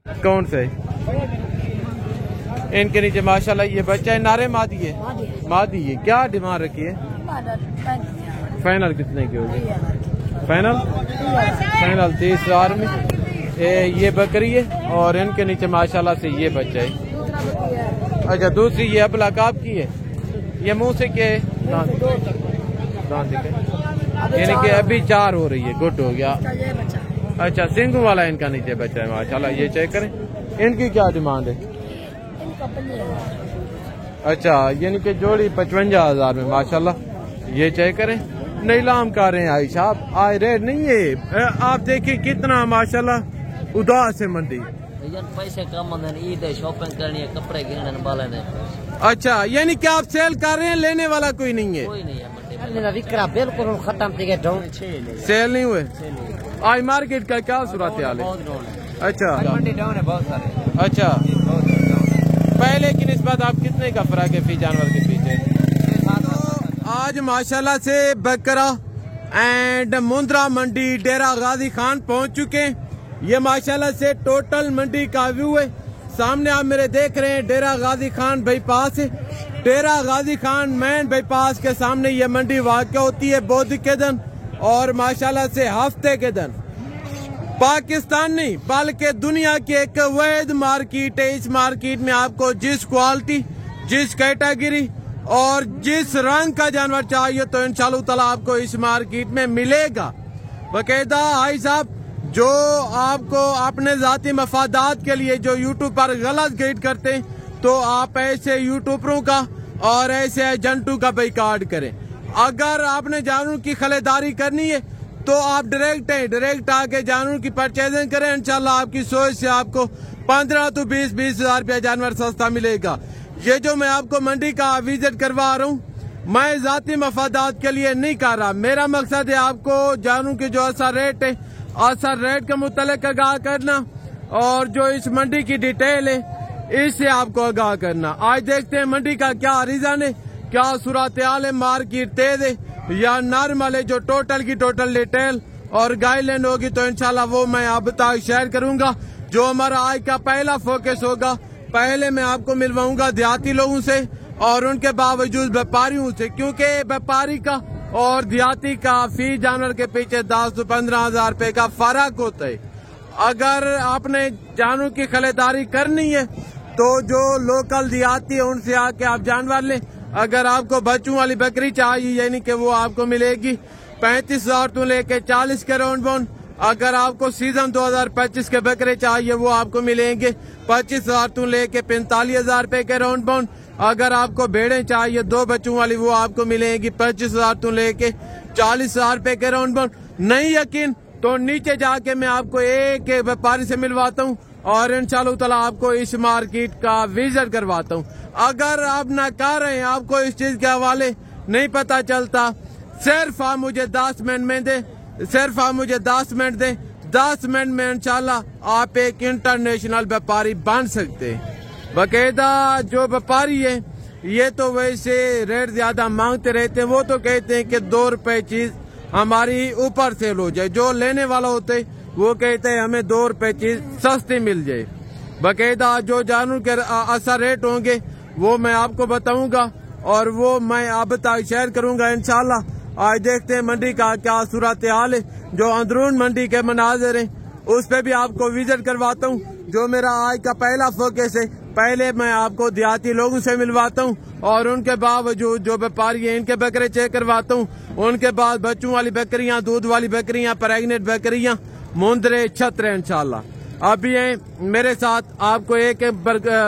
कौन से? इनके नीचे माशाल्लाह ये बच्चा है, नारे मादी है, मादी है। क्या डिमांड रखी है? फाइनल कितने की होगी? फाइनल 30,000 में। ये बकरी है और इनके नीचे माशाल्लाह से ये बच्चा है। अच्छा, दूसरी ये अबलाकाब की है। ये मुंह से क्या है? यानी कि अभी 4 हो रही है, गुड हो गया। अच्छा, सिंगू वाला इनका नीचे बच्चा है माशाल्लाह। ये चेक करें, इनकी क्या डिमांड है? अच्छा, यानी कि जोड़ी 55,000 में माशाल्लाह। ये चेक करें, नीलाम कर रहे हैं आई साहब, आज रेट नहीं है। आप देखिए कितना माशाल्लाह उदास है मंडी। पैसे कम ईद है, शॉपिंग करनी है, कपड़े गिरने वाले ने। अच्छा, यानी कि आप सेल कर रहे हैं, लेने वाला कोई नहीं है? कोई नहीं है बिल्कुल खत्म सेल नहीं हुए। आज मार्केट का क्या सूरत हाल है? अच्छा, मंडी डाउन है बहुत सारे। अच्छा, पहले की निस्बत आप कितने का फर्क है फी जानवर के पीछे? आज माशाल्लाह से बकरा एंड मुंद्रा मंडी डेरा गाजी खान पहुंच चुके हैं। ये माशाल्लाह से टोटल मंडी का व्यू है। सामने आप मेरे देख रहे हैं डेरा गाजी खान बाईपास है। डेरा गाजी खान मेन बाईपास के सामने ये मंडी वाक़ होती है बुध के दिन, और माशाल्लाह से हफ्ते के दिन। पाकिस्तान नहीं बल्कि दुनिया की एक वैध मार्केट है। इस मार्केट में आपको जिस क्वालिटी, जिस कैटेगरी और जिस रंग का जानवर चाहिए तो इंशाअल्लाह ताला आपको इस मार्केट में मिलेगा। बकायदा भाई साहब, जो आपको अपने जाती मफादात के लिए जो यूट्यूब पर गलत गाइड करते हैं, तो आप ऐसे यूट्यूबरों का और ऐसे एजेंटों का बाइकाट करें। अगर आपने जानवरों की खरीदारी करनी है तो आप डायरेक्ट आके जानवरों की परचेजिंग करें। इंशाल्लाह आपकी सोच से आपको 15 तो 20 हजार रुपया जानवर सस्ता मिलेगा। ये जो मैं आपको मंडी का विजिट करवा रहा हूँ, मैं जाती मफादात के लिए नहीं कर रहा। मेरा मकसद है आपको जानवरों के जो असर रेट है, असर रेट के मुतालिक आगाह करना, और जो इस मंडी की डिटेल है इससे आपको आगाह करना। आज देखते हैं मंडी का क्या रीजन है, क्या सूरत हाल है, मार्केट तेज है या नॉर्मल है। जो टोटल की टोटल डिटेल और गाइडलाइन होगी तो इंशाल्लाह वो मैं आप तक शेयर करूंगा। जो हमारा आज का पहला फोकस होगा, पहले मैं आपको मिलवाऊंगा देहाती लोगों से और उनके बावजूद व्यापारियों से, क्योंकि व्यापारी का और देहाती का फी जानवर के पीछे 10 से 15 हजार रुपए का फर्क होता है। अगर आपने जानवर की खरीदारी करनी है तो जो लोकल देहाती है उनसे आके आप जानवर लें। अगर आपको बच्चों वाली बकरी चाहिए, यानी कि वो आपको मिलेगी 35,000 तो लेके 40 के राउंड बाउंड। अगर आपको सीजन 2025 के बकरे चाहिए वो आपको मिलेंगे 25,000 तो लेके 45,000 रुपए के राउंड बाउंड। अगर आपको भेड़ें चाहिए 2 बच्चों वाली वो आपको मिलेंगी 25,000 तो लेके 40,000 रुपए के राउंड बाउंड। नहीं यकीन तो नीचे जाके मैं आपको एक व्यापारी से मिलवाता हूँ और इंशाअल्लाह ताला आपको इस मार्केट का विजिट करवाता हूँ। अगर आप ना कर रहे हैं, आपको इस चीज के हवाले नहीं पता चलता, सिर्फ आप मुझे 10 मिनट में दे, सिर्फ आप मुझे 10 मिनट दे, 10 मिनट में इंशाल्लाह आप एक इंटरनेशनल व्यापारी बन सकते हैं। बकायदा जो व्यापारी है ये तो वैसे रेट ज्यादा मांगते रहते हैं, वो तो कहते हैं कि 2 रुपए चीज हमारी ऊपर सेल हो जाए। जो लेने वाला होते है वो कहते हैं हमें 2 रुपए चीज सस्ती मिल जाए। बकायदा जो जानवर के असर रेट होंगे वो मैं आपको बताऊंगा और वो मैं आप तक शेयर करूंगा इंशाल्लाह। आज देखते हैं मंडी का क्या सूरत हाल है, जो अंदरून मंडी के मनाजिर हैं उस पे भी आपको विजिट करवाता हूँ। जो मेरा आज का पहला फोकस है, पहले मैं आपको देहाती लोगों से मिलवाता हूँ और उनके बावजूद जो व्यापारी है इनके बकरे चेक करवाता हूँ। उनके बाद बच्चों वाली बकरियां, दूध वाली बकरियां, प्रेग्नेंट बकरियां, मुंदरे, छतरे इंशाल्लाह। अभी मेरे साथ आपको एक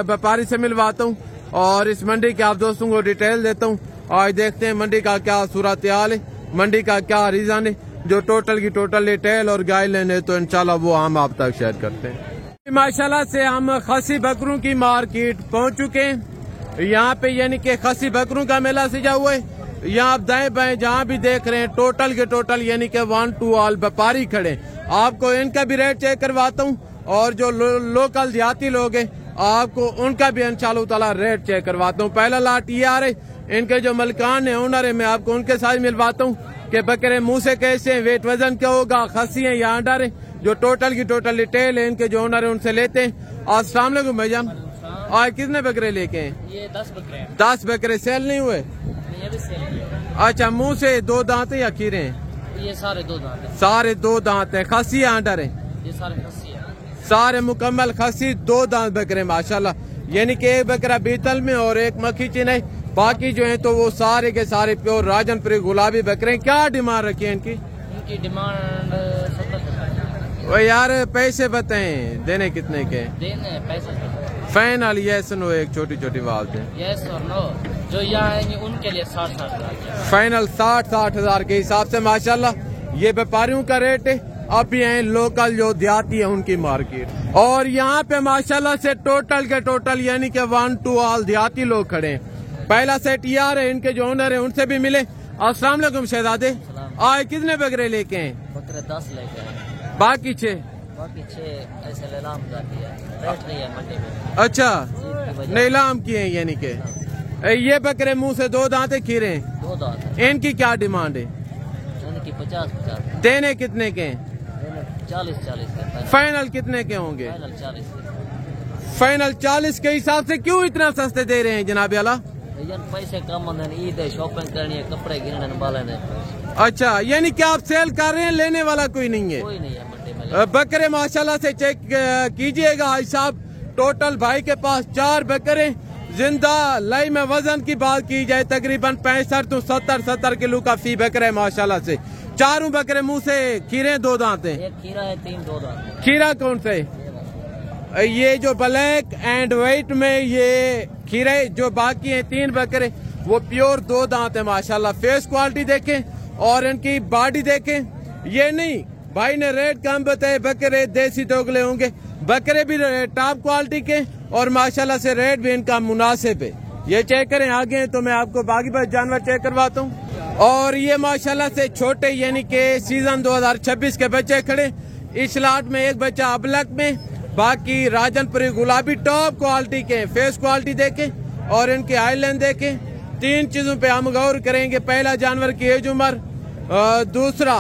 व्यापारी से मिलवाता हूँ और इस मंडी के आप दोस्तों को डिटेल देता हूँ। आज देखते हैं मंडी का क्या सूरत हाल है, मंडी का क्या रीजन है। जो टोटल की टोटल डिटेल और गाइडलाइन है तो इंशाल्लाह वो हम आप तक शेयर करते हैं। माशाल्लाह से हम खसी बकरों की मार्केट पहुंच चुके हैं। यहाँ पे यानी कि खसी बकरों का मेला सजा हुआ है। यहाँ आप दाएं बाएं जहाँ भी देख रहे हैं टोटल के टोटल यानी कि 1 to all व्यापारी खड़े। आपको इनका भी रेट चेक करवाता हूँ और जो लोकल देहाती लोग हैं आपको उनका भी इंशाअल्लाह ताला रेट चेक करवाता हूँ। पहला लाट ये आ रहे, इनके जो मलकान है, ओनर है, मैं आपको उनके साथ मिलवाता हूँ कि बकरे मुंह से कैसे, वेट वजन क्या होगा, खसी है या अंडर है, जो टोटल की टोटल डिटेल है इनके जो ओनर है उनसे लेते हैं। अस्सलाम वालेकुम भाईजान, आज कितने बकरे लेके हैं? ये 10 बकरे हैं। 10 बकरे सेल नहीं हुए? ये भी सेल किए। अच्छा, मुंह से 2 दांत या खीरे हैं? ये सारे 2 दांत हैं। सारे 2 दांत है। खसी या आंडर है? ये सारे खस्सी है। सारे मुकम्मल खसी 2 दांत बकरे माशाल्लाह, यानी कि एक बकरा बीतल में और एक मक्खी चिन्ह, बाकी जो है तो वो सारे के सारे प्योर राजनपुरी गुलाबी बकरे। क्या डिमांड रखी है इनकी? इनकी डिमांड 70 वो यार पैसे बताएं, देने कितने के? देने पैसे फाइनल यस नो, एक छोटी छोटी बात है। यस और नो, जो यहाँ आएंगे उनके लिए 60-60 हजार। फाइनल 60-60 हजार के हिसाब से माशाल्लाह ये व्यापारियों का रेट है। अब भी हैं लोकल जो देहाती है उनकी मार्केट। और यहाँ पे माशाल्लाह से टोटल के टोटल यानी कि 1 to all देहाती लोग खड़े हैं। पहला सेट ये आ रहे, इनके जो ओनर है उनसे भी मिले। अस्सलाम वालेकुम शहजादे, आज कितने बकरे लेके हैं? बकरे 10 लेके आए, बाकी 6? बाकी 6 ऐसे नीलाम जाती है, रेट नहीं है मंडी में। अच्छा, नीलाम किए हैं यानी कि ये बकरे मुंह से 2 दांत खीरे हैं। 2 दांत है। इनकी क्या डिमांड है? इनकी 50-50। देने कितने के हैं? 40-40 के। फाइनल कितने के होंगे? फाइनल 40 के। फाइनल 40 के हिसाब से क्यों इतना सस्ते दे रहे हैं जनाब आला? पैसे कम होते हैं, ईद है, शॉपिंग करनी है, कपड़े गिरने वाले हैं। अच्छा, यानी कि आप सेल कर रहे हैं, लेने वाला कोई नहीं है? कोई नहीं है मंडी में। बकरे माशाल्लाह से चेक कीजिएगा भाई साहब, टोटल भाई के पास 4 बकरे जिंदा लाई में वजन की बात की जाए तकरीबन 65 to 70 किलो का फी बकरे माशाल्लाह से। चारों बकरे मुंह से खीरे 2 दांत हैं। एक खीरा है, 3 2 दांत। खीरा कौन से? ये जो ब्लैक एंड व्हाइट में ये खीरे, जो बाकी हैं 3 बकरे वो प्योर 2 दांत है माशाल्लाह। फेस क्वालिटी देखें और इनकी बॉडी देखें। ये नहीं भाई ने रेट कम बताए, बकरे देसी दोगले होंगे, बकरे भी टॉप क्वालिटी के और माशाल्लाह से रेट भी इनका मुनासिब है। ये चेक करें, आगे तो मैं आपको बाकी जानवर चेक करवाता हूँ। और ये माशाल्लाह से छोटे यानी कि सीजन 2026 के बच्चे खड़े। इस लाट में एक बच्चा अबलक में, बाकी राजनपुरी गुलाबी टॉप क्वालिटी के। फेस क्वालिटी देखें और इनके आईलाइन देखें। 3 चीजों पे हम गौर करेंगे। पहला जानवर की एज उम्र, दूसरा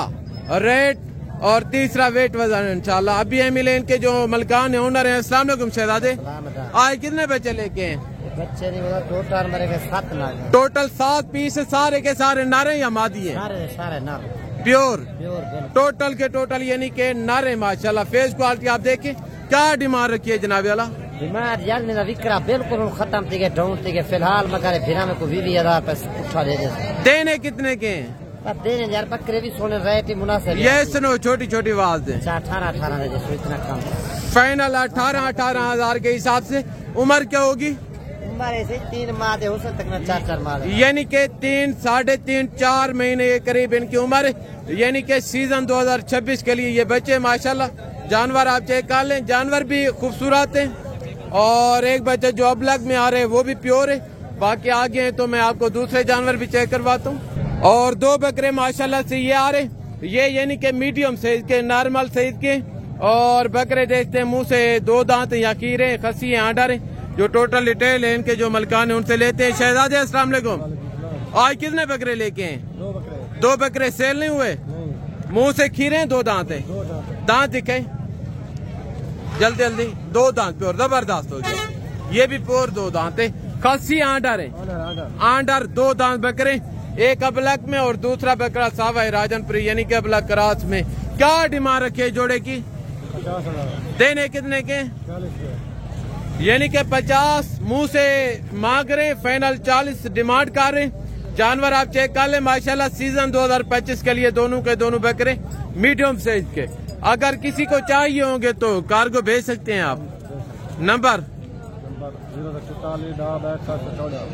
रेट और तीसरा वेट वजन इंशाल्लाह। अभी हम मिले इनके जो मलकान है, ओनर है। अस्सलाम वालेकुम शहजादे, आज कितने बच्चे लेके हैं? बच्चे नहीं होगा, टोटल मेरे के 7 नार। टोटल 7 पीस, सारे के सारे नारे या मादी है? सारे नार प्योर। प्योर टोटल के टोटल यानी के नारे माशाल्लाह। फेस क्वालिटी आप देखें। क्या डिमांड रखी है जनाब वाला? डिमांड यार मेरा विक्रा बिल्कुल खत्म थी के ढूंढते के फिलहाल मगर फिर में को 20,000 पैसे उठा दे। देने कितने के हैं? देने यार बकरे भी सोने रेट ही मुनासिब। ये सुनो, छोटी छोटी बात है। 18 दे, इतना कम। फाइनल 18 हजार के हिसाब से। उम्र क्या होगी? उम्र ऐसे 3 माह दे हो सकता है, 4 माह यानी कि 3, 3.5, 4 महीने के करीब इनकी उम्र है। यानी कि सीजन 2026 के लिए ये बच्चे माशाल्लाह। जानवर आप चेक कर लें, जानवर भी खूबसूरत है। और एक बच्चा जो अबलग में आ रहे हैं वो भी प्योर है। बाकी आगे हैं तो मैं आपको दूसरे जानवर भी चेक करवाता हूँ। और 2 बकरे माशाल्लाह से ये आ रहे, ये यानी कि मीडियम साइज के, नॉर्मल साइज के। और बकरे देखते हैं मुंह से 2 दांत या खीरे, खसी है, आंडर है। जो टोटल डिटेल है इनके जो मलकान है उनसे लेते हैं। शहजादे अस्सलाम वालेकुम, आज कितने बकरे लेके हैं? 2 बकरे सेल नहीं हुए? मुंह से खीरे 2 दांत है। दांत दिखे जल्दी जल्दी, 2 दांत प्योर जबरदस्त हो गए। ये भी प्योर 2 दांत है। खसी आंडर है, आंडर 2 दांत बकरे, एक अबलक में और दूसरा बकरा सावा है राजनपुरी यानी कि अबलक क्रास में। क्या डिमांड रखी है जोड़े की? 50,000। देने कितने के? यानी कि 50 मुंह से मांग रहे, फाइनल 40 डिमांड कर रहे। जानवर आप चेक कर ले माशाल्लाह। सीजन 2025 के लिए दोनों के दोनों बकरे मीडियम साइज के। अगर किसी को चाहिए होंगे तो कार्गो भेज सकते हैं आप। नंबर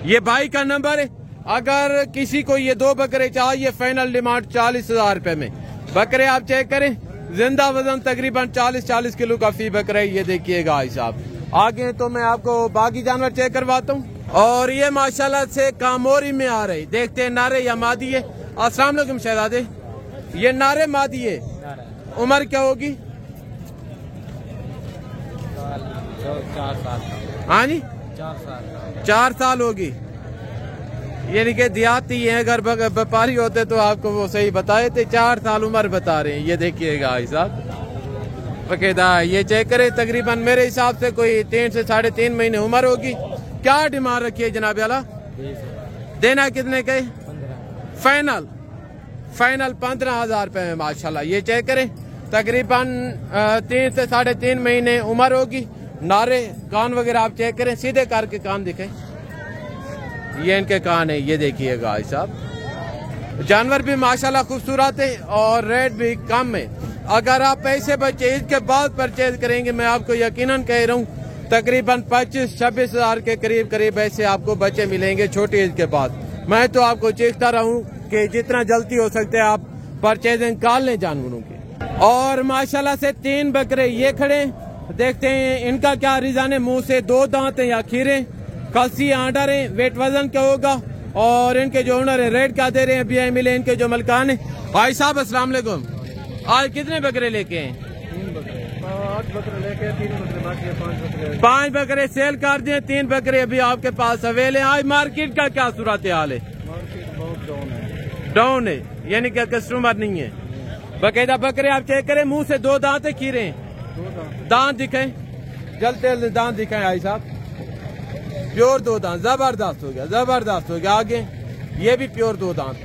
ये भाई का नंबर है। अगर किसी को ये 2 बकरे चाहिए, फाइनल डिमांड 40,000 रुपए में। बकरे आप चेक करें, जिंदा वजन तकरीबन 40 किलो का फी बकरा है। ये देखिएगा भाई साहब। आगे तो मैं आपको बाकी जानवर चेक करवाता हूँ। और ये माशाल्लाह से कामोरी में आ रहे, देखते हैं नारे या मादी है। अस्सलाम वालेकुम शहजादे, ये नारे मादी है। उम्र क्या होगी? 4 साल। हाँ जी, 4 साल होगी। यानी कि देहाती है, अगर व्यापारी होते तो आपको वो सही बताए थे। 4 साल उम्र बता रहे हैं। ये देखिएगा भाई साहब। बकायदा ये चेक करें, तकरीबन मेरे हिसाब से कोई 3 से 3.5 महीने उम्र होगी। क्या डिमांड रखी है जनाब आला? देना कितने के? फाइनल 15,000 रुपए में माशाल्लाह। ये चेक करें, तकरीबन 3 से 3.5 महीने उम्र होगी। नारे कान वगैरह आप चेक करें, सीधे करके कान दिखें, ये इनके कान है, ये देखिएगा भाई साहब। जानवर भी माशाल्लाह खूबसूरत है और रेट भी कम है। अगर आप पैसे बच्चे इसके बाद परचेज करेंगे, मैं आपको यकीनन कह रहा हूँ तकरीबन 25-26 हजार के करीब ऐसे आपको बच्चे मिलेंगे छोटी एज के बाद। मैं तो आपको चीखता रहूं कि जितना जल्दी हो सकता है आप परचेजिंग कर लें जानवरों की। और माशाल्लाह से 3 बकरे ये खड़े, देखते हैं इनका क्या रिजान है। मुंह से 2 दांत हैं या खीरे, कसी आंडर है, वेट वजन क्या होगा और इनके जो ओनर है रेट क्या दे रहे हैं अभी मिले इनके जो मलकान है। भाई साहब अस्सलाम वालेकुम, आज कितने बकरे लेके हैं? 8 बकरे लेके 3 बकरे बाकी है, 5 बकरे। 5 बकरे सेल कर दिए, 3 बकरे अभी आपके पास अवेल है। आज मार्केट का क्या सूरत हाल है? मार्केट बहुत डाउन है, यानी कि कस्टमर नहीं है। बकायदा बकरे आप चेक करें, मुंह से 2 दांत है, खीरे हैं, 2 दांत। दांत दिखाएं, जल्दी दांत दिखाएं भाई साहब। प्योर 2 दांत, जबरदस्त हो गया, जबरदस्त हो गया। आगे ये भी प्योर 2 दांत,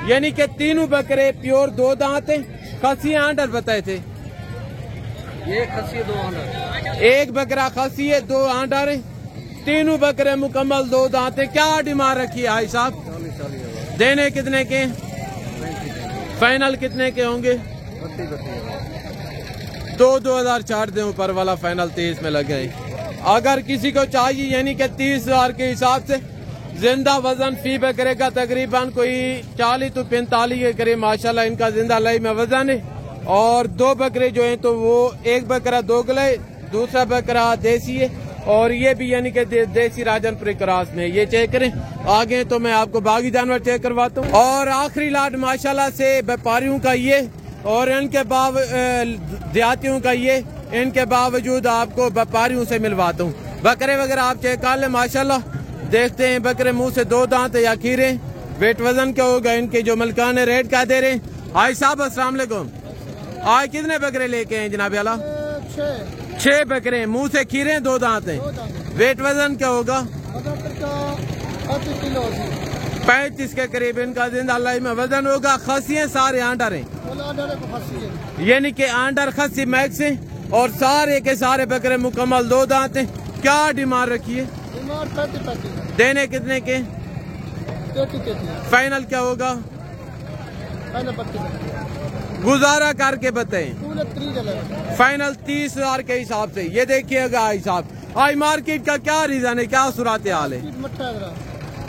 यानी कि तीनों बकरे प्योर 2 दांत है। खसी आंडर बताए थे, ये खसी 2 आंडर, एक बकरा खसी है, 2 आंडर है, तीनों बकरे मुकम्मल 2 दांत है। क्या डिमांड रखी है भाई साहब? 40 देने कितने के? फाइनल कितने के होंगे? 2,000 छाट दे, ऊपर वाला फाइनल 23 में लगे। अगर किसी को चाहिए यानी कि 30,000 के हिसाब से जिंदा वजन फी बकरे का तकरीबन कोई 40 to 45 के करीब माशाल्लाह इनका जिंदा लाई में वजन है। और 2 बकरे जो हैं तो वो एक बकरा दोगले, दूसरा बकरा देसी है और ये भी यानी कि देसी राजनपुरी क्रॉस में। ये चेक करें, आगे तो मैं आपको बागी जानवर चेक करवाता हूँ। और आखिरी लाट माशाल्लाह से व्यापारियों का ये और इनके देहातियों का ये, इनके बावजूद आपको व्यापारियों से मिलवाता हूँ। बकरे वगैरह आप चेक कर ले माशाल्लाह। देखते हैं बकरे मुंह से 2 दांत या खीरे, वेट वजन क्या होगा, इनके जो मलकान है रेट क्या दे रहे हैं। भाई साहब अस्सलाम वालेकुम, आज कितने बकरे लेके हैं जनाब आला? 6 बकरे हैं, मुंह से खीरे 2 दांत हैं, वेट वजन क्या होगा? 35 के करीब इनका जिंदा लाई में वजन होगा। खसियां सारे आंडर हैं, यानी कि आंडर खसी मैक्स है और सारे के सारे बकरे मुकम्मल 2 दांत हैं। क्या डिमांड रखी है? देने कितने के? फाइनल क्या होगा? गुजारा करके बताएं। फाइनल 30,000 के हिसाब से। ये देखिएगा भाई साहब, आज मार्केट का क्या रीजन है, क्या सूरत हाल है?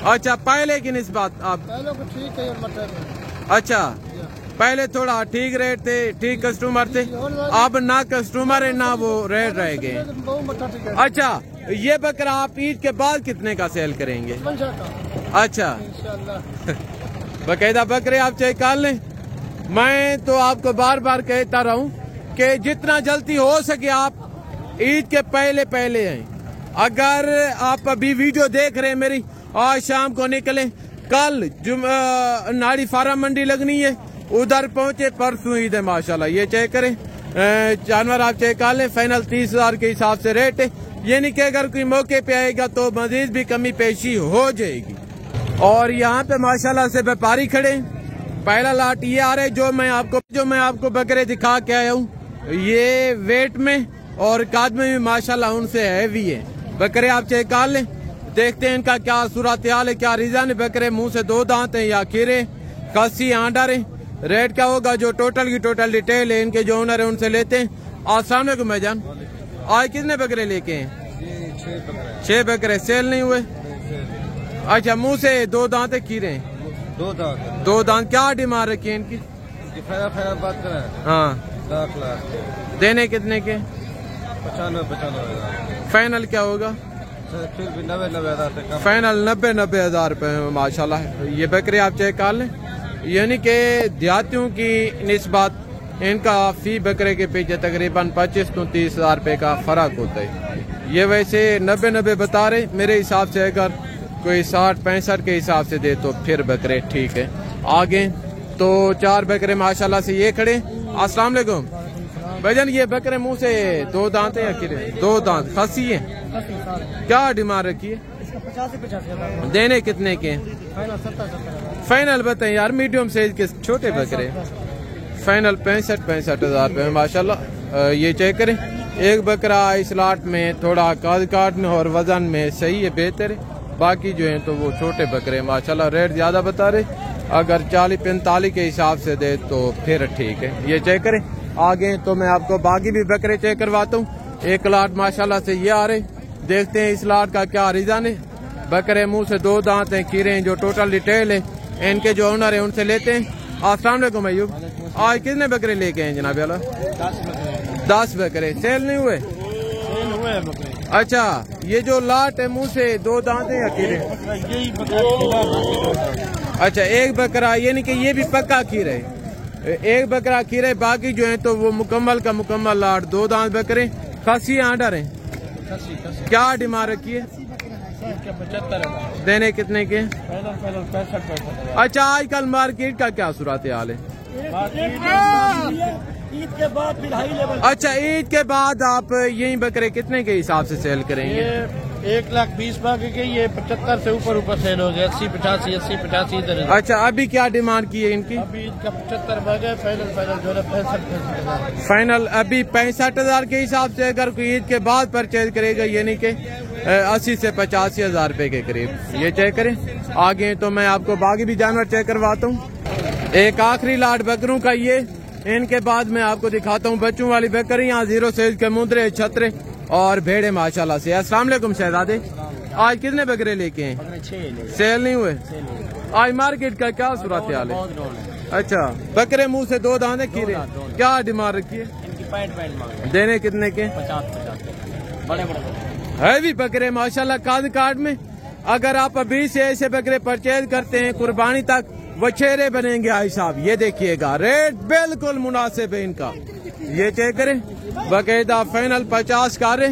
अच्छा, पहले की निस्बत आप? ठीक है। अच्छा, पहले थोड़ा ठीक रेट थे, ठीक कस्टमर थे, अब ना कस्टमर है ना वो रेट रह गए। अच्छा, ये बकरा आप ईद के बाद कितने का सेल करेंगे? अच्छा, बकायदा बकरे आप चेक कर लें। मैं तो आपको बार बार कहता रहूं कि जितना जल्दी हो सके आप ईद के पहले आए। अगर आप अभी वीडियो देख रहे हैं मेरी, आज शाम को निकले, कल नाड़ी फार्म मंडी लगनी है, उधर पहुंचे, परसों ईद है माशाल्लाह। ये चेक करें, जानवर आप चेक कर लें। फाइनल 30,000 के हिसाब से रेट है, यानी कि अगर कोई मौके पे आएगा तो मजीद भी कमी पेशी हो जाएगी। और यहाँ पे माशाल्लाह से व्यापारी खड़े। पहला लाट ये आ रहा है जो मैं आपको बकरे दिखा के आया हूँ। ये वेट में और काद में भी माशाल्लाह उनसे हैवी है। बकरे आप चेक कर लें, देखते हैं इनका क्या सूरत हाल है, क्या रीजन है। बकरे मुंह से 2 दांत हैं या खीरे, कसी आंडर है। रेट क्या होगा जो टोटल की टोटल डिटेल है इनके जो ओनर है उनसे लेते हैं। अस्सलाम वालेकुम भाईजान, आज कितने बकरे लेके हैं? 6 बकरे सेल नहीं हुए। अच्छा, मुंह से 2 दांत है, खीरे हैं 2 दांत। क्या डिमांड रखी है इनकी? बात करें, हाँ, 10 लाख। देने कितने के? 95,000। फाइनल क्या होगा? फिर भी 90,000 से कम। फाइनल 90,000 रुपए माशाल्लाह। ये बकरे आप चेक कर लें, यानी कि देहातियों की निस्बत इनका फी बकरे के पीछे तकरीबन 25 to 30,000 रुपए का फर्क होता है। ये वैसे 90 बता रहे, मेरे हिसाब से अगर कोई 60-65 के हिसाब से दे तो फिर बकरे ठीक है। आगे तो 4 बकरे माशाल्लाह से ये खड़े। अस्सलाम वालेकुम, भाईजान ये बकरे मुंह से 2 दांत है या किरे? 2 दांत खसी है। क्या डिमांड रखी है? 85 देने कितने के? फाइनल बताएं यार, मीडियम साइज के छोटे बकरे। फाइनल 65 हजार रुपये माशाल्लाह। ये चेक करें, एक बकरा इस लाट में थोड़ा काद काट में और वजन में सही है, बेहतर है। बाकी जो है तो वो छोटे बकरे माशाल्लाह। रेट ज्यादा बता रहे, अगर 40-45 के हिसाब से दे तो फिर ठीक है। ये चेक करें। आगे तो मैं आपको बाकी भी बकरे चेक करवाता हूँ। एक लाट माशाल्लाह से ये आ रहे, देखते हैं इस लाट का क्या रिजन है। बकरे मुंह से 2 दांत हैं, खीरे हैं, जो टोटल डिटेल है इनके जो ओनर है उनसे लेते हैं। अस्सलाम वालेकुम अय्यूब, आज कितने बकरे लेके हैं जनाब वाला? 10 बकरे। सेल नहीं हुए? अच्छा, ये जो लाट है मुंह से 2 दांत है या खीरे? अच्छा, एक बकरा, ये नहीं कि ये भी पक्का खीरे, एक बकरा खीरे, बाकी जो है तो वो मुकम्मल का मुकम्मल लाट 2 दांत बकरे। खसी आर्डर है। क्या डिमांड रखी है? 75। देने कितने के? अच्छा, आजकल मार्केट का क्या सूरत हाल है? ईद के बाद फिर हाई लेवल। अच्छा, ईद के बाद आप यही बकरे कितने के हिसाब से सेल करेंगे? 1,20,000 के, ये 75 से ऊपर सेल हो गया। 80-85 इधर। अच्छा, अभी क्या डिमांड की है इनकी? अभी इनका 75 भाग है। फाइनल जो है 65 फाइनल अभी 65 हजार के हिसाब से अगर कोई ईद के बाद परचेज करेगा, यानी कि 80 से 85 हजार रुपए के करीब। ये चेक करें। आगे तो मैं आपको बाकी भी जानवर चेक करवाता हूँ। एक आखिरी लाट बकरों का ये, इनके बाद मैं आपको दिखाता हूँ बच्चों वाली बकरी। यहाँ 0 साइज के मुंदरे, छतरे और भेड़े माशाल्लाह से। अस्सलाम वालेकुम शहजादे, आज कितने बकरे लेके हैं? 6। सेल नहीं हुए? आज मार्केट का क्या सूरत हाल है? अच्छा, बकरे मुंह से 2 दाने खीरे, क्या डिमांड रखी है? इनकी 65 मांग। देने कितने के? 50। बड़े हैवी बकरे माशाल्लाह काद काट में। अगर आप अभी से ऐसे बकरे परचेज करते हैं कुर्बानी तक, वो चेहरे बनेंगे भाई साहब। ये देखिएगा, रेट बिल्कुल मुनासिब है इनका। ये चेक करें, बाकायदा फाइनल 50 का रहे।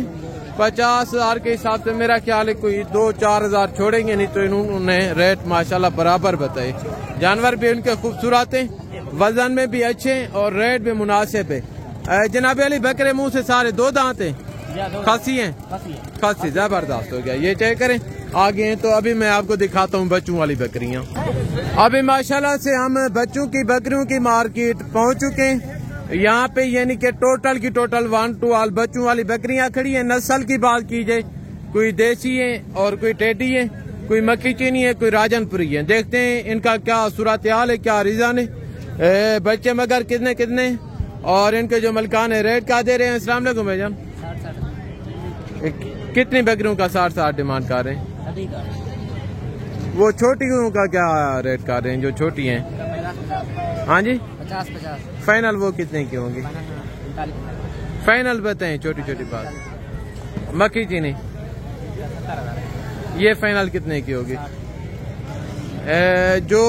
50 हजार के हिसाब से मेरा ख्याल है कोई 2-4 हजार छोड़ेंगे, नहीं तो इन्होंने रेट माशाल्लाह बराबर बताए। जानवर भी इनके खूबसूरत हैं, वजन में भी अच्छे और रेट भी मुनासिब है। जनाब अली, बकरे मुंह से सारे 2 दांत हैं, खासी हैं? खासी जबरदस्त हो गया। ये चेक करें। आगे हैं तो अभी मैं आपको दिखाता हूँ बच्चों वाली बकरियाँ। अभी माशाल्लाह से हम बच्चों की बकरियों की मार्केट पहुँच चुके हैं। यहाँ पे यानी कि टोटल की टोटल 1 ऑल बच्चों वाली बकरियाँ खड़ी हैं। नस्ल की बात की जाए, कोई देसी है और कोई टेडी है, कोई मक्की चीनी है, कोई राजनपुरी है। देखते हैं इनका क्या सूरत हाल है, क्या रिजन है। बच्चे मगर कितने कितने और इनके जो मलकान है रेट क्या दे रहे हैं? अस्सलाम वालेकुम भाईजान, कितनी बकरियों का 60 डिमांड कर रहे हैं? वो छोटियों का क्या रेट कर रहे हैं जो छोटी हैं? हाँ जी, 50। फाइनल वो कितने की होंगी? फाइनल बताएं, छोटी छोटी बात। मक्की चीनी ये फाइनल कितने की होगी? जो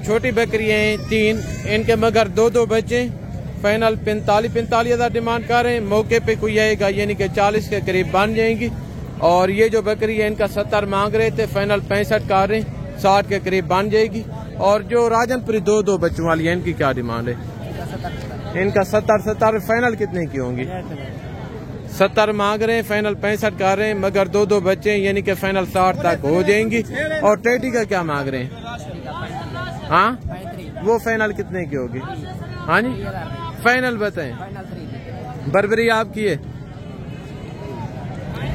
छोटी बकरी हैं 3, इनके मगर 2 बच्चे। फाइनल 45 हजार डिमांड कर रहे हैं। मौके पे कोई आएगा यानी कि 40 के करीब बन जाएंगी। और ये जो बकरी है इनका 70 मांग रहे थे, फाइनल 65 कर रहे हैं, 60 के करीब बन जाएगी। और जो राजनपुरी 2 बच्चों वाली है इनकी क्या डिमांड है? इनका 70 फाइनल कितने की होंगी? 70 मांग रहे हैं, फाइनल 65 कर रहे हैं, मगर 2 बच्चे यानी कि फाइनल 60 तक हो जाएंगी। और टेटी का क्या मांग रहे हैं? हाँ, वो फाइनल कितने की होगी? हाँ जी, फाइनल बताएं। बर्बरी आपकी है,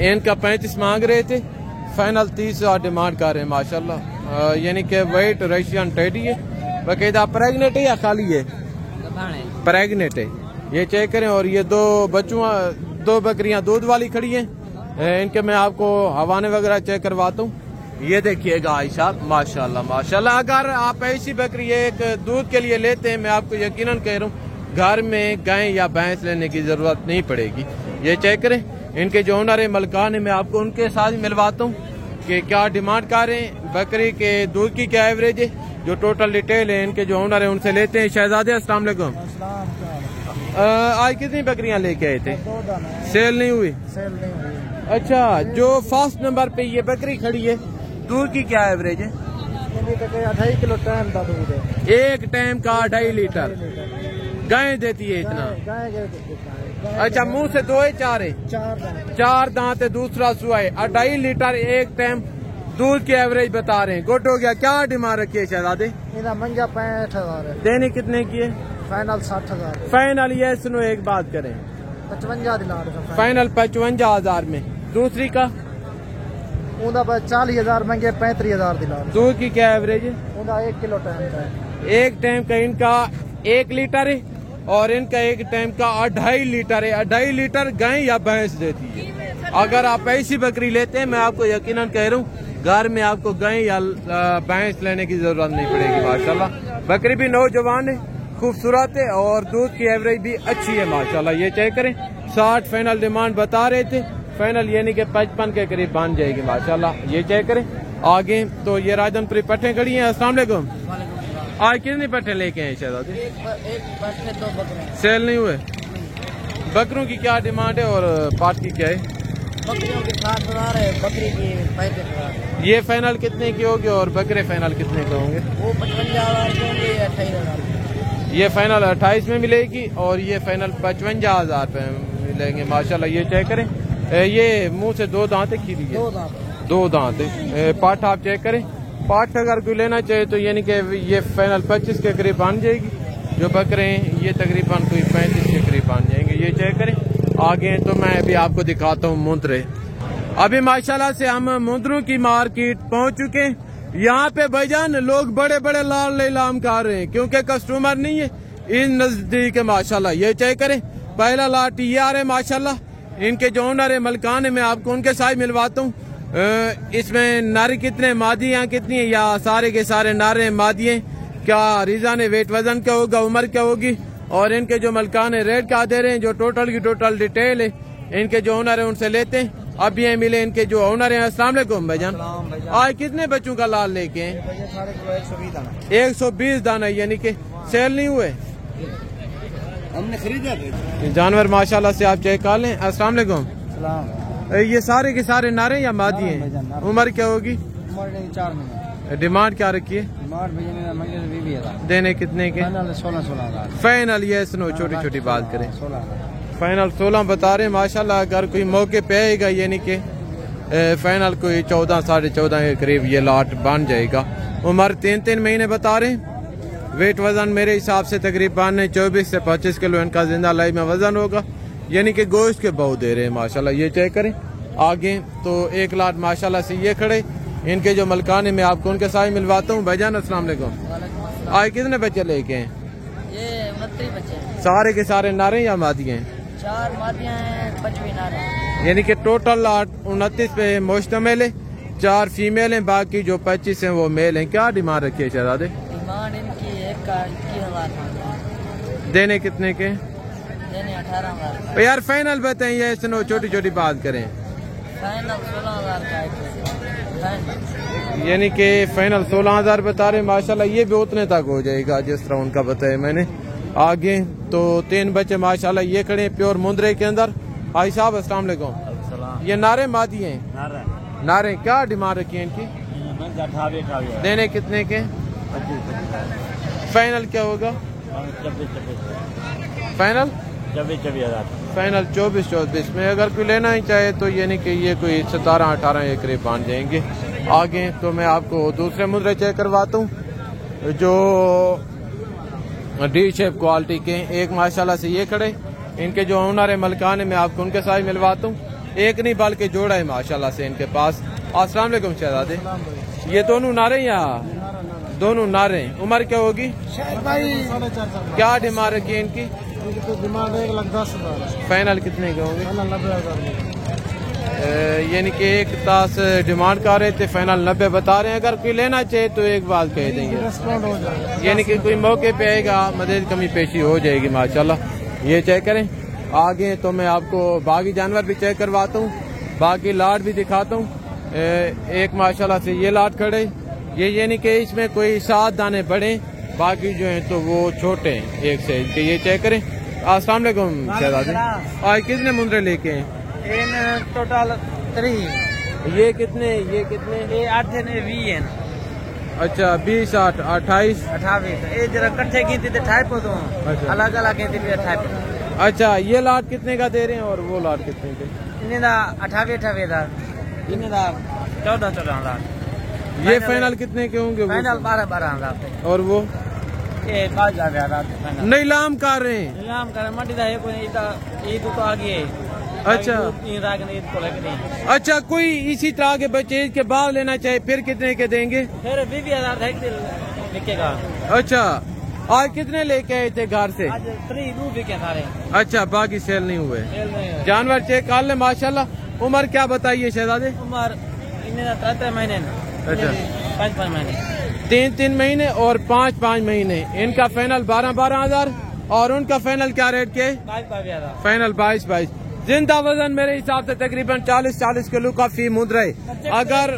इनका 35 मांग रहे थे, फाइनल 30 हजार डिमांड कर रहे हैं माशाल्लाह। यानी कि वाइट रशियन टेडी है, बाकायदा प्रेगनेट है या खाली है? प्रेगनेट है। ये चेक करें। और ये 2 बकरियां दूध वाली खड़ी हैं। इनके मैं आपको हवाने वगैरह चेक करवाता हूँ। ये देखिएगा आयशा, माशाल्लाह माशाल्लाह। अगर आप ऐसी बकरी एक दूध के लिए लेते हैं, मैं आपको यकीनन कह रहा हूँ घर में गाय या भैंस लेने की जरूरत नहीं पड़ेगी। ये चेक करें। इनके जो ओनर है मलकान है, मैं आपको उनके साथ मिलवाता हूँ कि क्या डिमांड कर रहे हैं, बकरी के दूध की क्या एवरेज है, जो टोटल डिटेल है इनके जो ओनर है उनसे लेते हैं। शहजादे अस्सलाम वालेकुम, आज कितनी बकरियां लेके आए थे? सेल नहीं हुई? अच्छा, जो फर्स्ट नंबर पे ये बकरी खड़ी है, दूध की क्या एवरेज है? 2.5 किलो टाइम का दूध है। एक टाइम का 2.5 लीटर गाय देती है इतना? अच्छा मुंह से 2 है 4 है? 4 दांत है, दूसरा सुआ है। 2.5 लीटर एक टाइम दूध की एवरेज बता रहे हैं। गुड हो गया। क्या डिमांड रखी है शहजादे? मंजा 65,000 है। देने कितने की है? फाइनल 60,000। फाइनल ये सुनो एक बात करें, 55 दिलार फाइनल 55,000 में। दूसरी का 40,000 मंगे 35,000 दिलार। दूध की क्या एवरेज है? 1 किलो टाइम का है। एक टाइम का इनका 1 लीटर है और इनका एक टाइम का 2.5 लीटर है। 2.5 लीटर गाय या भैंस देती है। अगर आप ऐसी बकरी लेते हैं, मैं आपको यकीनन कह रहा हूँ, घर में आपको गाय या भैंस लेने की जरूरत नहीं पड़ेगी। माशाल्लाह बकरी भी नौजवान है, खूबसूरत है और दूध की एवरेज भी अच्छी है माशाल्लाह। ये चेक करें। 60 फाइनल डिमांड बता रहे थे, फाइनल यानी कि 55 के करीब बन जाएगी माशाल्लाह। ये चेक करें। आगे तो ये राजनपुरी पट्टे खड़ी हैं। अस्सलाम वालेकुम। आज कितने पट्टे लेके आए शहजादे? एक 2 बकरे सेल नहीं हुए। बकरों की क्या डिमांड है और पाट की क्या है? बकरियों की 60,000 है, बकरी की 35,000। ये फाइनल कितने की होगी और बकरे फाइनल कितने के होंगे? वो 55,000 के होंगे, 28,000। ये फाइनल 28 में मिलेगी और ये फाइनल 55,000 पे मिलेंगे माशाल्लाह। ये चेक करें। ये मुंह से 2 दांत है, खीरी है 2 दांत है। पाठ आप चेक करें। पाठ अगर कोई लेना चाहे तो यानी कि ये फाइनल 25 के करीब बन जाएगी। जो बकरे हैं ये तकरीबन कोई 35 के करीब बन जाएंगे। ये चेक करें। आगे तो मैं अभी आपको दिखाता हूँ मुंद्रे। अभी माशाल्लाह से हम मुंद्रों की मार्केट पहुंच चुके हैं। यहाँ पे भाईजान लोग बड़े बड़े लाल नीलाम कर रहे हैं क्योंकि कस्टमर नहीं है इन नजदीक है माशाल्लाह। ये चेक करें। पहला लाट ये आ रहे माशाल्लाह। इनके जो ओनर है मलकान है, मैं आपको उनके साथ मिलवाता हूँ। इसमें नारे कितने, मादियाँ कितनी है या सारे के सारे नारे मादियाँ? क्या रीजन है, वेट वजन क्या होगा, उम्र क्या होगी और इनके जो मलकान है रेट क्या दे रहे हैं, जो टोटल की टोटल डिटेल है इनके जो ओनर है उनसे लेते हैं। अब ये मिले इनके जो ओनर है। अस्सलाम वालेकुम भाईजान। आज कितने बच्चों का लाल लेके हैं? 120 दाना यानी कि सेल नहीं हुए, हमने खरीदा जानवर माशाल्लाह से आप चेक कर लें। अस्सलाम वालेकुम। ये सारे के सारे नारे या मादी हैं? उम्र क्या होगी? 4 महीने। डिमांड क्या रखी है? देने कितने के? 16,000। फाइनल ये सुनो छोटी छोटी बात करें। फाइनल 16 बता रहे माशाल्लाह। अगर कोई मौके पे आएगा यानी कि फाइनल कोई 14 साढ़े 14 के करीब ये लाट बन जाएगा। उम्र 3 महीने बता रहे हैं। वेट वजन मेरे हिसाब से तकरीबन 24 से 25 किलो इनका जिंदा लाइव में वजन होगा यानी कि गोश्त के बहु दे रहे हैं माशाल्लाह। ये चेक करें। आगे तो एक लाट माशाल्लाह से ये खड़े इनके जो मलकान है, मैं आपको उनके साथ मिलवाता हूँ। भाईजान अस्सलाम वालेकुम। आज कितने बच्चे लेके हैं? ये 29 बच्चे। सारे के सारे नारे या मादियाँ हैं? 4 मादियाँ हैं, 25 नारे। यानी कि टोटल लाट 29 पे मुश्तमिल है। 4 फीमेल हैं, बाकी जो 25 हैं वो मेल हैं। क्या डिमांड रखी है शहजादे? डिमांड इनकी 21,000। देने कितने के? देने 18,000। यार फाइनल बताएं। ये सुनो छोटी छोटी बात करें। फाइनल 16,000 का है। यानी कि फाइनल 16,000 बता रहे माशाल्लाह। ये भी उतने तक हो जाएगा जिस तरह उनका बताया मैंने। आगे तो 3 बच्चे माशाल्लाह ये खड़े हैं प्योर मुंद्रे के अंदर। भाई साहब अस्सलाम वालेकुम। ये नारे मादी हैं? नारे। क्या डिमांड रखी है इनकी? देने कितने के? फाइनल क्या होगा? फाइनल 24,000। फाइनल 24 में अगर कोई लेना ही चाहे तो यानी कि ये कोई 17-18 के करीब बन जाएंगे। आगे तो मैं आपको दूसरे मुद्रे चेक करवाता हूँ जो डी शेप क्वालिटी के। एक माशाल्लाह से ये खड़े इनके जो ओनर है मलकान है, मैं आपको उनके साथ मिलवाता हूँ। एक नहीं बल्कि जोड़ा है माशाल्लाह से इनके पास। अस्सलाम वालेकुम शहजादे। ये दोनों नारे या दोनों नारे? उम्र क्या होगी? क्या डिमांड रखी है इनकी? डिमांड 1,10,000। फाइनल कितने के होंगे? 90,000। यानी कि एक तास डिमांड कर रहे थे, फाइनल 90 बता रहे हैं। अगर कोई लेना चाहे तो एक बात कह देंगे यानी कि कोई मौके पे आएगा मदद कमी पेशी हो जाएगी माशाल्लाह। ये चेक करें। आगे तो मैं आपको बाकी जानवर भी चेक करवाता हूँ, बाकी लाट भी दिखाता हूँ। एक माशाल्लाह से ये लाट खड़े, ये यानी कि इसमें कोई 7 दाने बड़े, बाकी जो है तो वो छोटे हैं एक से। ये चेक करें। अस्सलाम वालेकुम शहजादे। आज कितने मुंद्रे लेके हैं? In total 3। ये कितने? ये कितने? ये 8 ने 20। अच्छा 20 8 28 28। ये जरा कट्ठे गिनती थे 28 दो, अलग अलग गिनती भी 28। अच्छा, ये लाट कितने का दे रहे हैं और वो लाट कितने के? इन्हें 28,000 इन्हें 14,000 ये फाइनल कितने के होंगे? फाइनल 12,000 और वो ये 5,000 नीलाम कर रहे हैं। नीलाम कर मंडी का है कोई ईद तो आगे है। अच्छा अच्छा, कोई इसी तरह के बच्चे ईद के बाद लेना चाहे फिर कितने के देंगे? फिर 20,000 बिकेगा। अच्छा, आज कितने लेके आए थे घर से? आज 3 बिके सारे। अच्छा, बाकी सेल नहीं हुए। जानवर चेक कर ले माशाल्लाह। उम्र क्या बताइए शहजादे? उम्र इन्हें 3 महीने। अच्छा, 5 महीने, 3 महीने और 5 महीने। इनका फाइनल 12,000 और उनका फाइनल क्या रेट के? 22,000 फाइनल 22,000। जिंदा वजन मेरे हिसाब से तकरीबन 40 किलो का फी मुद्रा है। अगर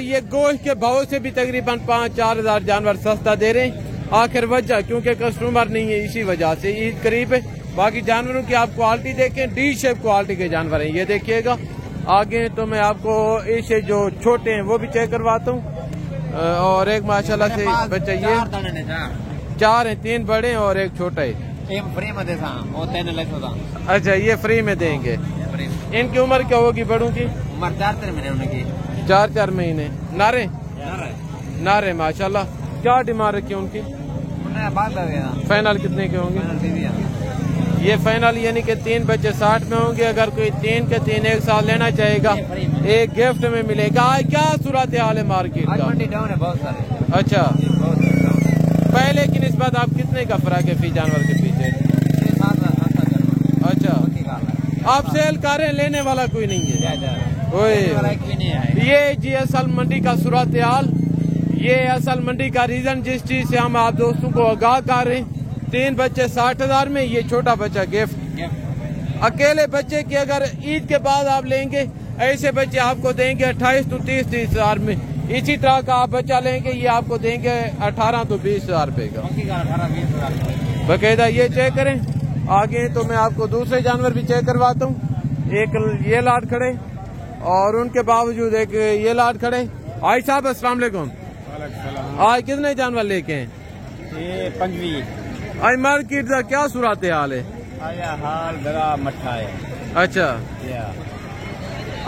ये गोश्त के भाव से भी तकरीबन 5-4 हजार जानवर सस्ता दे रहे हैं। आखिर वजह क्योंकि कस्टमर नहीं है, इसी वजह से ईद करीब है। बाकी जानवरों की आप क्वालिटी देखें, डी शेप क्वालिटी के जानवर हैं। ये देखिएगा आगे तो मैं आपको इसे जो छोटे हैं वो भी चेक करवाता हूँ। और एक माशाल्लाह से बच्चा ये 4 हैं, 3 बड़े हैं और एक छोटा है। फ्री में देता वो 3 लाख होता। अच्छा, ये फ्री में देंगे। इनकी उम्र क्या होगी बड़ों की? उम्र 4 महीने उनकी। 4 महीने। नारे नारे माशाल्लाह। क्या डिमांड रखी उनकी? फाइनल कितने के होंगे? ये फाइनल यानी कि 3 बच्चे 60 में होंगे। अगर कोई 3 के 3 एक साल लेना चाहेगा एक गिफ्ट में मिलेगा। क्या सूरत हाल है मार्केट का? मंडी डाउन है बहुत सारे। अच्छा, पहले की निस्बत आप कितने का फर्क है फी जानवर के पीछे? अच्छा, आप सेल कर रहे हैं, लेने वाला कोई नहीं है? ओए, ये जी असल मंडी का सूरत हाल, ये असल मंडी का रीजन जिस चीज से हम आप दोस्तों को आगाह कर रहे हैं। 3 बच्चे 60,000 में, ये छोटा बच्चा गिफ्ट। अकेले बच्चे की अगर ईद के बाद आप लेंगे, ऐसे बच्चे आपको देंगे 28 तो 30 हजार में। इसी तरह का आप बच्चा लेंगे, ये आपको देंगे 18 तो 20 हजार रुपए का बकायदा। ये चेक करें। आगे तो मैं आपको दूसरे जानवर भी चेक करवाता हूँ। एक ये लाट खड़े और उनके बावजूद एक ये लाट खड़े। आई साहब अस्सलाम वालेकुम। आज कितने जानवर लेके हैं? ये 5वीं। आज मार्केट का क्या सूरत हाल है? हाल बड़ा मठा है। अच्छा,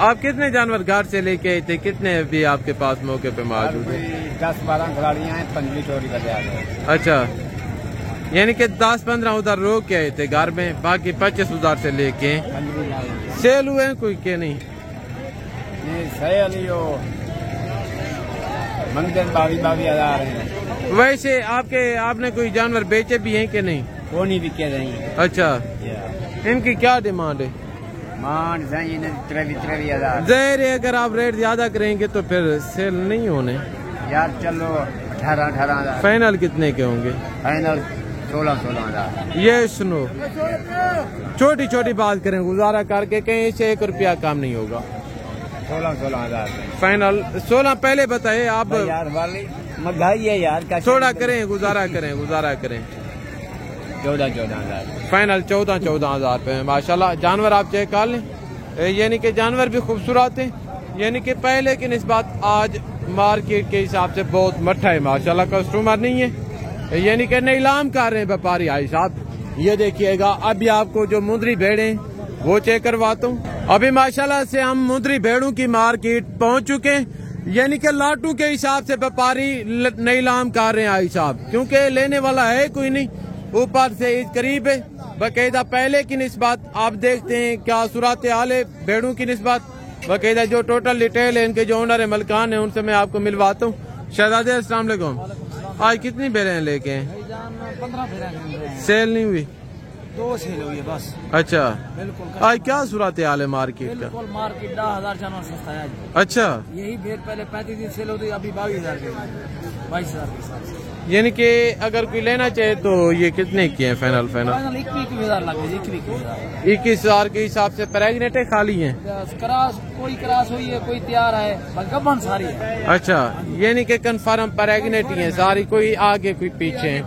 आप कितने जानवर घर से लेके आए थे? कितने अभी आपके पास मौके पे मौजूद है? 10-12 खिलाड़ियाँ हैं। 5वीं चोरी कर दिया। अच्छा, यानी कि 10-15 उधर रोक के आए थे घर में, बाकी 25 उधर से लेके सेल हुए हैं कोई के नहीं? सेल मंगन 22,000 है। वैसे आपने कोई जानवर बेचे भी हैं कि नहीं? वो नहीं बिके नहीं। अच्छा, इनकी क्या डिमांड है? मान 23,000। ज़ाहिर है अगर आप रेट ज्यादा करेंगे तो फिर सेल नहीं होने। यार चलो 18,000। फाइनल कितने के होंगे? फाइनल 16,000। ये सुनो, छोटी छोटी बात करें, गुजारा करके कहीं से 1 रुपया कम नहीं होगा। 16,000 फाइनल 16 पहले बताए आप। यार वाली महंगाई है यार, थोड़ा करें, गुजारा करें 14,000। फाइनल 14,000 रुपए माशाल्लाह। जानवर आप चेक कर लें, यानी कि जानवर भी खूबसूरत है। यानी कि पहले की निस्बत आज मार्केट के हिसाब से बहुत मठा है माशाल्लाह। कस्टमर नहीं है, यानी कि नीलाम कर रहे हैं व्यापारी भाई साहब। ये देखिएगा, अभी आपको जो मुंदरी भेड़े वो चेक करवाता हूँ। अभी माशाल्लाह से हम मुंदरी भेड़ों की मार्केट पहुंच चुके हैं, यानी कि लाटू के हिसाब से व्यापारी नीलाम कर रहे हैं भाई साहब, क्योंकि लेने वाला है कोई नहीं। ऊपर से ईद करीब है, बाकायदा पहले की निस्बत आप देखते हैं क्या सूरत हाल है भेड़ों की निस्बत। बाकायदा जो टोटल डिटेल है इनके जो ओनर है, मलकान है, उनसे मैं आपको मिलवाता हूँ। शहजादे अस्सलाम वालेकुम। आज कितनी भेड़ें लेके हैं? 15 भेड़ें। सेल नहीं हुई? 2 सेल हुई है बस। अच्छा, बिल्कुल। आज क्या सूरत हाल है मार्केट का? बिल्कुल मार्केट 10,000 जानवर सस्ता है। अच्छा, यही भेड़ पहले 35 दिन सेल होती, अभी 22,000 के 22,000 के साथ। यानी कि अगर कोई लेना चाहे तो ये कितने की है फाइनल? 21,000 लगे। 21,000 के हिसाब से प्रेगनेट है, खाली है? क्रास, कोई क्रास हुई है, कोई तैयार है, गबन सारी है। अच्छा, यानी कि कंफर्म प्रेगनेट ही है सारी, कोई आगे कोई पीछे है।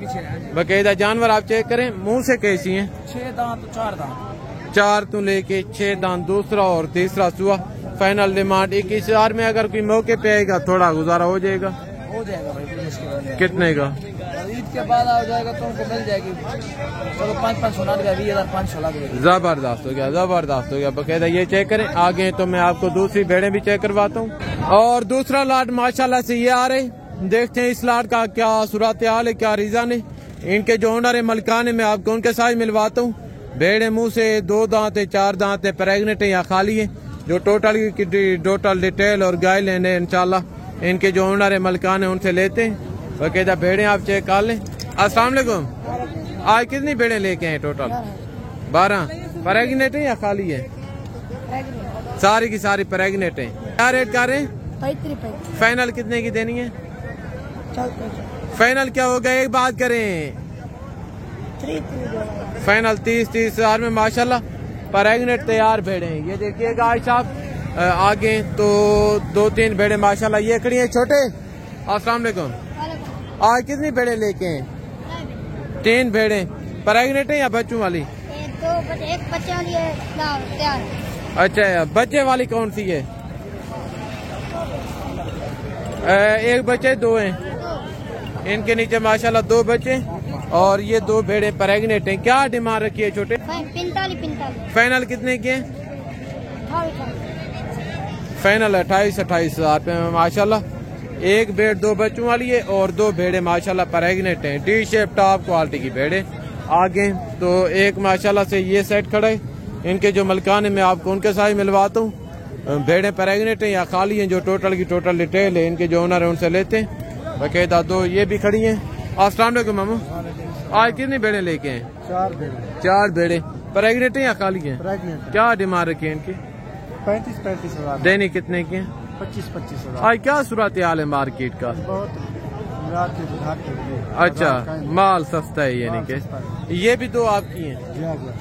बाकायदा जानवर आप चेक करें, मुंह से कैसी हैं? 6 दांत 4 दांत। 4 तो लेके 6 दांत, दूसरा और तीसरा सुआ। फाइनल डिमांड 21,000 में। अगर कोई मौके पे आएगा थोड़ा गुजारा हो जाएगा। हो जाएगा भाई, कोई मुश्किल नहीं है। कितने का? ईद के बाद आ जाएगा तो उनको मिल जाएगी। चलो 500 लग गया, 20,500 लग गया। जबरदस्त हो गया, जबरदस्त हो गया। बकायदा ये चेक करें। आगे तो मैं आपको दूसरी भेड़ें भी चेक करवाता हूँ। और दूसरा लाट माशाल्लाह से ये आ रहे, देखते हैं इस लाट का क्या सूरत हाल है, क्या रीजन है। इनके जो ओनर है मलकान है, मैं आपको उनके साथ मिलवाता हूँ। भेड़े मुंह से 2 दांत है, 4 दांत है, प्रेगनेंट है या खाली है, जो टोटल डिटेल और गाइडलाइन है इंशाल्लाह इनके जो ओनर है मलकान है उनसे लेते हैं। बाकायदा भेड़े आप चेक कर लें। अस्सलाम वालेकुम। आज कितनी भेड़े लेके हैं टोटल? 12। प्रेगनेंट है या खाली है? सारी की सारी प्रेगनेंट है। क्या रेट कर रहे हैं? फाइनल कितने की देनी है? फाइनल क्या होगा, एक बात करें, फाइनल 30 हजार में माशाल्लाह प्रेगनेंट तैयार भेड़े हैं। ये देखिएगा आज साहब आगे तो 2-3 भेड़े माशाल्लाह ये खड़ी हैं छोटे। अस्सलाम वालेकुम। आज कितनी भेड़े लेके हैं? 3 भेड़े प्रेगनेंट है या बच्चों वाली? एक बच्चे वाली है तैयार। अच्छा, बच्चे वाली कौन सी है? एक बच्चे 2 हैं, इनके नीचे माशाल्लाह 2 बच्चे और ये 2 भेड़े प्रेगनेंट हैं। क्या डिमांड रखी है छोटे? 45। फाइनल कितने के? फाइनल 28 हजार रुपए में माशाल्लाह। एक भेड़ 2 बच्चों वाली है और 2 भेड़े माशाल्लाह प्रेगनेंट हैं। डी शेप टॉप क्वालिटी की भेड़े। आगे तो एक माशाल्लाह से ये सेट खड़ा है, इनके जो मलकान है मैं आपको उनके साथ मिलवाता हूँ। भेड़े प्रेगनेंट हैं या खाली हैं, जो टोटल की टोटल डिटेल है इनके जो ओनर है उनसे लेते हैं। बाकायदा 2 ये भी खड़ी हैं। अस्सलाम वालेकुम मामू। आज कितनी भेड़े लेके हैं? 4 भेड़े प्रेगनेंट हैं या खाली हैं? क्या डिमांड रखी है इनकी? 35 हजार। देनी कितने की है? 25 हजार। आज क्या सूरत हाल है मार्केट का? बहुत अच्छा, माल सस्ता है यानी कि। ये भी 2 आपकी हैं,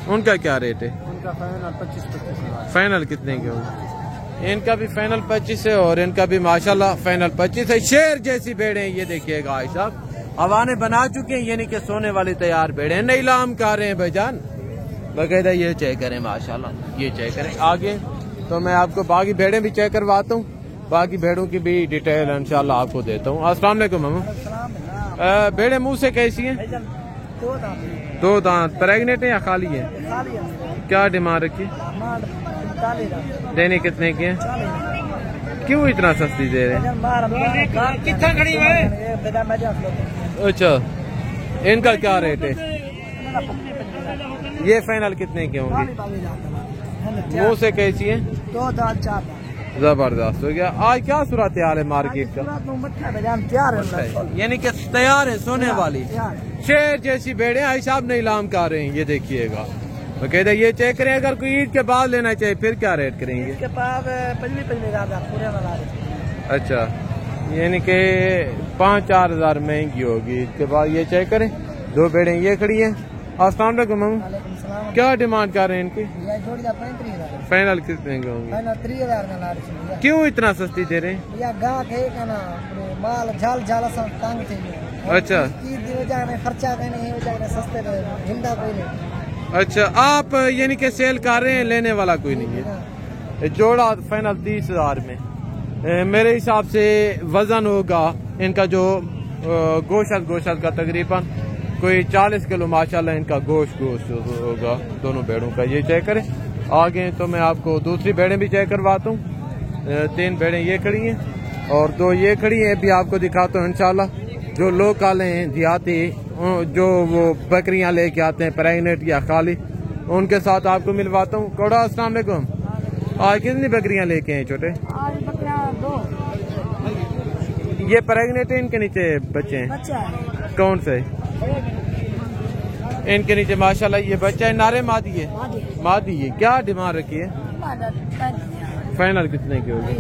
उनका क्या रेट है? उनका फाइनल 25 हजार। फाइनल कितने के होंगे? इनका भी फाइनल 25 है और इनका भी माशाल्लाह फाइनल 25 है। शेर जैसी भेड़े हैं ये देखिएगा भाई साहब, हवाने बना चुके हैं, यानी कि सोने वाली तैयार भेड़े हैं, नीलाम कर रहे हैं भाईजान। बकायदा ये चेक करें माशाल्लाह, ये चेक करें। आगे तो मैं आपको बाकी भेड़े भी चेक करवाता हूँ, बाकी भेड़ों की भी डिटेल इंशाल्लाह आपको देता हूँ। अस्सलाम वालेकुम मामू। भेड़े मुंह से कैसी हैं? 2 दांत प्रेगनेंट है या खाली है? क्या डिमांड रखी? देने कितने की है? क्यों इतना सस्ती दे रहे हैं? अच्छा, इनका क्या रेट है? ये फाइनल कितने के होंगे? मुंह से कैसी है? 2 दांत 4। जबरदस्त हो गया। आज क्या सूरत हाल है मार्केट का? यानी कि तैयार है सोने वाली शेर जैसी भेड़े आई साहब नीलाम कर रहे हैं। ये देखिएगा बकायदा ये चेक करें। अगर कोई ईद के बाद लेना चाहिए फिर क्या रेट करेंगे? इसके बाद 25 पूरे वाला। अच्छा, यानी कि 5-4 हजार महंगी होगी। इसके बाद ये चेक करें, 2 भेड़े ये खड़ी हैं। अस्सलाम वालेकुम मामू। क्या डिमांड कर रहे हैं इनकी? फाइनल कितने के होंगे? 3000। क्यों इतना सस्ती दे रहे हैं? माल झाल झाल सब तंग थे। अच्छा, खर्चा सस्ते हिंदा कोई नहीं। अच्छा, आप यानी कि सेल कर रहे हैं, लेने वाला कोई नहीं है। जोड़ा फाइनल 30 हजार में मेरे हिसाब से वजन होगा इनका जो गोश्त का तकरीबन कोई 40 किलो माशाल्लाह इनका गोश्त होगा दोनों भेड़ों का। ये चेक करें। आगे तो मैं आपको दूसरी भेड़ें भी चेक करवाता हूँ। 3 भेड़ें ये खड़ी हैं और 2 ये खड़ी हैं, भी आपको दिखाता हूँ इंशाल्लाह। जो लोग काले हैं देहाती, जो वो बकरियां लेके आते हैं प्रेगनेंट या खाली, उनके साथ आपको मिलवाता हूँ। कौड़ा अस्सलाम वालेकुम। आज कितनी बकरियां लेके हैं छोटे? आज बकरियां 2। ये प्रेगनेंट है, इनके नीचे बच्चे हैं? कौन से? इनके नीचे माशाल्लाह ये बच्चा है। नारे मादी है? मादी है। क्या डिमांड रखी है? फाइनल कितने की होगी?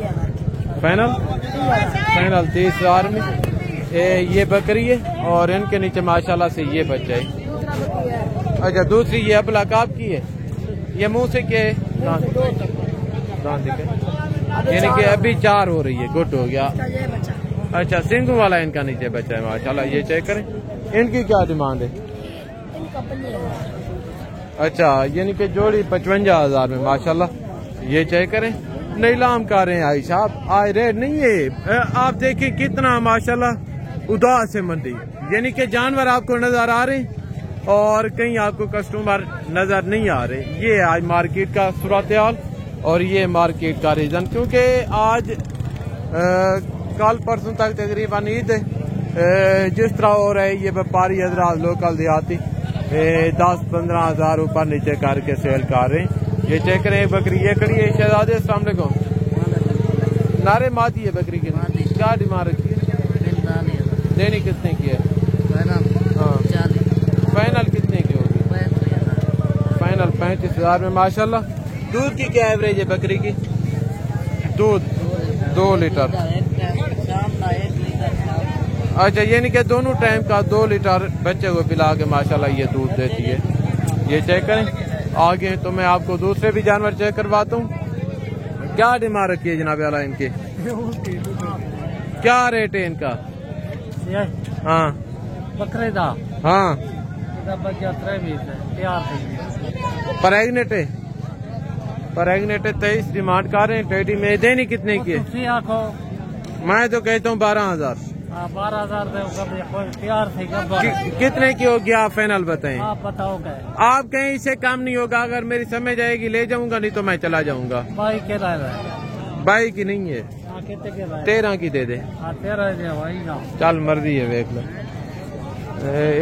फाइनल 30 हजार में ये बकरी है और इनके नीचे माशाल्लाह से ये बच्चा है। अच्छा, दूसरी ये अबलाक आपकी है? ये मुंह से क्या है? यानी कि अभी 4 हो रही है, गुड हो गया। अच्छा, सिंह वाला इनका नीचे बच्चा है माशाल्लाह। ये चेक करें। इनकी क्या डिमांड है? अच्छा, यानी कि जोड़ी 55 हजार में माशाल्लाह। ये चेक करें। नीलाम कर रहे हैं आई साहब, आज रेट नहीं है। आप देखिए कितना माशाल्लाह उदास है मंडी। यानी कि जानवर आपको नजर आ रहे हैं और कहीं आपको कस्टमर नजर नहीं आ रहे। ये आज मार्केट का सूरत हाल और ये मार्केट का रीजन, क्योंकि आज कल परसों तक तकरीबन ईद जिस तरह हो रहा है, ये व्यापारी हजरात लोकल देहाती 10-15 हज़ार ऊपर नीचे करके सेल कर रहे हैं। ये चेक करें, बकरी ये खड़ी है। शहजादे अस्सलाम वालेकुम। नारे मादी है बकरी की, क्या डिमांड रखी है? देनी कितने की है? हाँ, फाइनल कितने की होगी? फाइनल 35,000 में। माशाल्लाह। दूध की क्या एवरेज है बकरी की? दूध 2 लीटर। अच्छा, यानी कि दोनों टाइम का 2 लीटर बच्चे को पिला के माशाल्लाह ये दूध देती है। ये चेक करें। आगे तो मैं आपको दूसरे भी जानवर चेक करवाता हूँ। क्या डिमांड रखी है जनाब आला इनके? क्या रेट है इनका? हाँ, बकरे दा हाँ, प्रेगनेट है। प्रेगनेट है, 23 डिमांड कर रहे हैं। टेडी में देनी कितने की है? मैं तो कहता हूँ 12,000। 12,000 कितने की होगी आप फाइनल बताएं? आप बताओ क्या? आप कहीं इससे काम नहीं होगा। अगर मेरी समझ आएगी ले जाऊंगा, नहीं तो मैं चला जाऊंगा। बाइक के लाए बाई की नहीं है, 13 की दे दे। 13 भाई ना, चल मर्जी है, देख लो।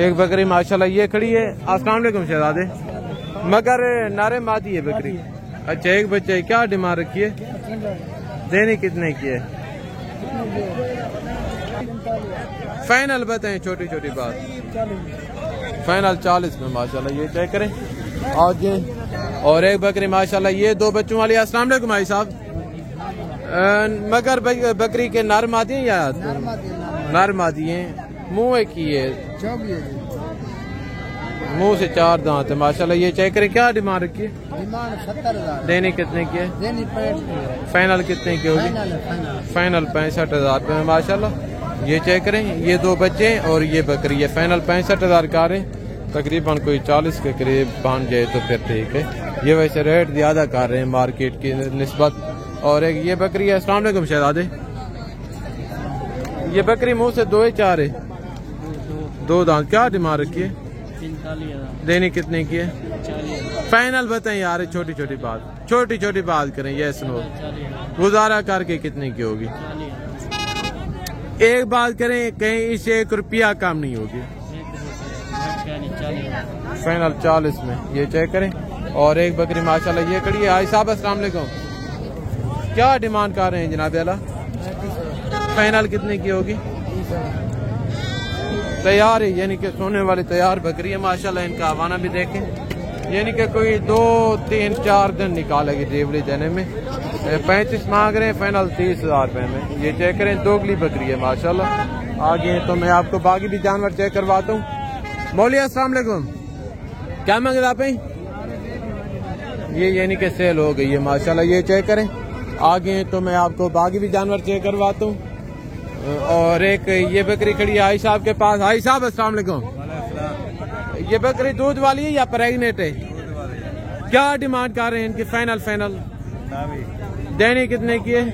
एक बकरी माशाल्लाह ये खड़ी है। अस्सलाम वालेकुम शहजादे। मगर नारे मादी है बकरी। अच्छा, एक बच्चे क्या डिमांड रखी है? देनी कितने की है? फाइनल बताएं, छोटी छोटी बात। फाइनल 40 में माशाल्लाह। ये चेक करें आगे। और एक बकरी माशाल्लाह ये 2 बच्चों वाली। अस्सलाम वालेकुम भाई साहब। मगर बकरी के नर मादी हैं या नर मादी हैं? मुँह की है, मुंह से 4 दांत है माशाल्लाह। ये चेक करें। क्या डिमांड रखी है? डिमांड 70,000। देनी कितने की है? देनी 65,000। फाइनल कितने की होगी? फाइनल 65,000 रुपये में माशाल्लाह। ये चेक करें। ये 2 बच्चे और ये बकरी है। फाइनल 65,000 का रहे, तकरीबन कोई 40 के करीब पहुंच जाए तो फिर ठीक है। ये वैसे रेट ज्यादा कर रहे हैं मार्केट की निस्बत। और एक ये बकरी है। अस्सलाम वालेकुम शहजादे। ये बकरी मुंह से 2 ही 4 है, 2 दांत। क्या डिमांड रखी है? 45,000। देनी कितने की है? 40,000। फाइनल बताएं यार, छोटी छोटी बात, छोटी छोटी बात करें। ये सुनो, गुजारा करके कितने की होगी? एक बात करें, कहीं इससे 1 रुपया कम नहीं होगी। फाइनल 40 में। ये चेक करें। और एक बकरी माशाल्लाह ये खड़ी है। आई साहब अस्सलाम वालेकुम। क्या डिमांड कर रहे हैं जनाब आला? फाइनल कितने की होगी? तैयार है, यानी कि सोने वाली तैयार बकरी है माशाल्लाह। इनका हवाना भी देखें, यानी कि कोई 2-3-4 दिन निकालेगी डिलीवरी देने में। 35 मांग रहे हैं, फाइनल 30,000 रुपए में। ये चेक करें, दोगली बकरी है माशाल्लाह। आगे तो मैं आपको बाकी भी जानवर चेक करवाता हूँ। मौलिया अस्सलाम वालेकुम। क्या मांग रहे आप? ये यानी कि सेल हो गई है माशाल्लाह। ये चेक करें। आगे तो मैं आपको बाकी भी जानवर चेक करवाता हूँ। और एक ये बकरी खड़ी है आई साहब के पास। आई साहब अस्सलाम वालेकुम। ये बकरी दूध वाली है या प्रेगनेट है? क्या डिमांड कर रहे हैं इनकी? फाइनल देनी कितने की है?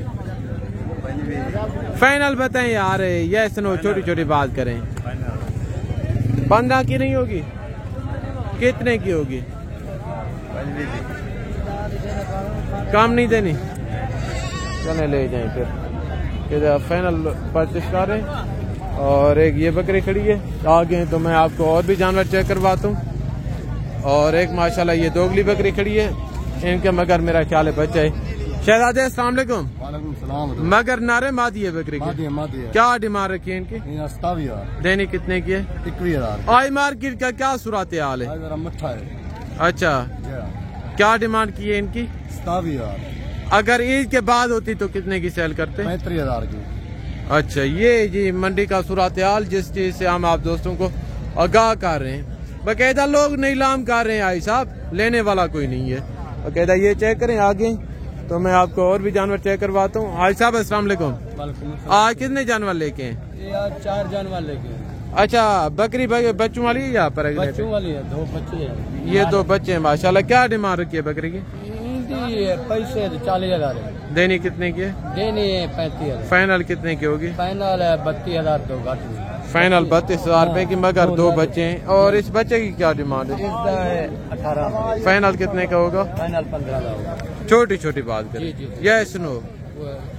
फाइनल बताएं यार। ये सुनो, छोटी छोटी बात करें। 15 की नहीं होगी? कितने की होगी? कम नहीं देनी? चले ले जाएं फिर। फाइनल परचेस कर रहे हैं। और एक ये बकरी खड़ी है आगे, तो मैं आपको और भी जानवर चेक करवाता हूँ। और एक माशाल्लाह ये दोगली बकरी खड़ी है। इनके मगर मेरा ख्याल है बच्चा है। शहजादे अस्सलाम वालेकुम। वालेकुम सलाम। मगर नारे मादी है बकरी की। मादी है। क्या डिमांड रखी है इनकी? 27,000। देनी कितने की है? 21,000। आई मार्केट का क्या सूरत हाल है? जरा मट्ठा है। अच्छा, क्या डिमांड की है इनकी? 27,000। अगर ईद के बाद होती तो कितने की सेल करते? 35,000 की। अच्छा, ये जी मंडी का सूरत हाल, जिस चीज से हम आप दोस्तों को आगाह कर रहे हैं। बाकायदा लोग नीलाम कर रहे हैं आई साहब, लेने वाला कोई नहीं है। बाकायदा ये चेक करें आगे, तो मैं आपको और भी जानवर चेक करवाता हूँ। आई साहब अस्सलाम वालेकुम। आज कितने जानवर लेके हैं? आज 4 जानवर लेके। अच्छा, बकरी बच्चों वाली है या बच्चों वाली है? 2 बच्चे हैं। ये 2 बच्चे हैं माशाल्लाह। क्या डिमांड रखी है बकरी की? पैसे 40,000। देनी कितने की है? देनी है 35,000। फाइनल कितने की होगी? फाइनल है 32,000। 2 घाट फाइनल 32,000 रुपए की, मगर 2 बच्चे हैं। और इस बच्चे की क्या डिमांड है? 18 फाइनल कितने का होगा? फाइनल 15 का होगा। छोटी छोटी बात करें, यस नो,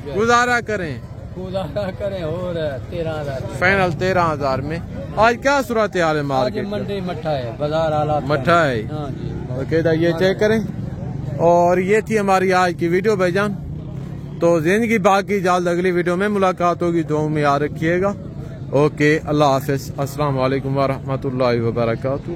गुजारा करें, गुजारा करें और 13,000 फाइनल 13,000 में। आज क्या सूरत हाल है मार्केट? मंडी मट्ठा है, बाजार हालात मट्ठा है। हाँ जी। ओके, ये चेक करें। और ये थी हमारी आज की वीडियो भाईजान। तो जिंदगी बाकी, जल्द अगली वीडियो में मुलाकात होगी। दुआ में याद रखिएगा। ओके, अल्लाह हाफिज, अस्सलाम वालेकुम व रहमतुल्लाहि व बरकातुहू।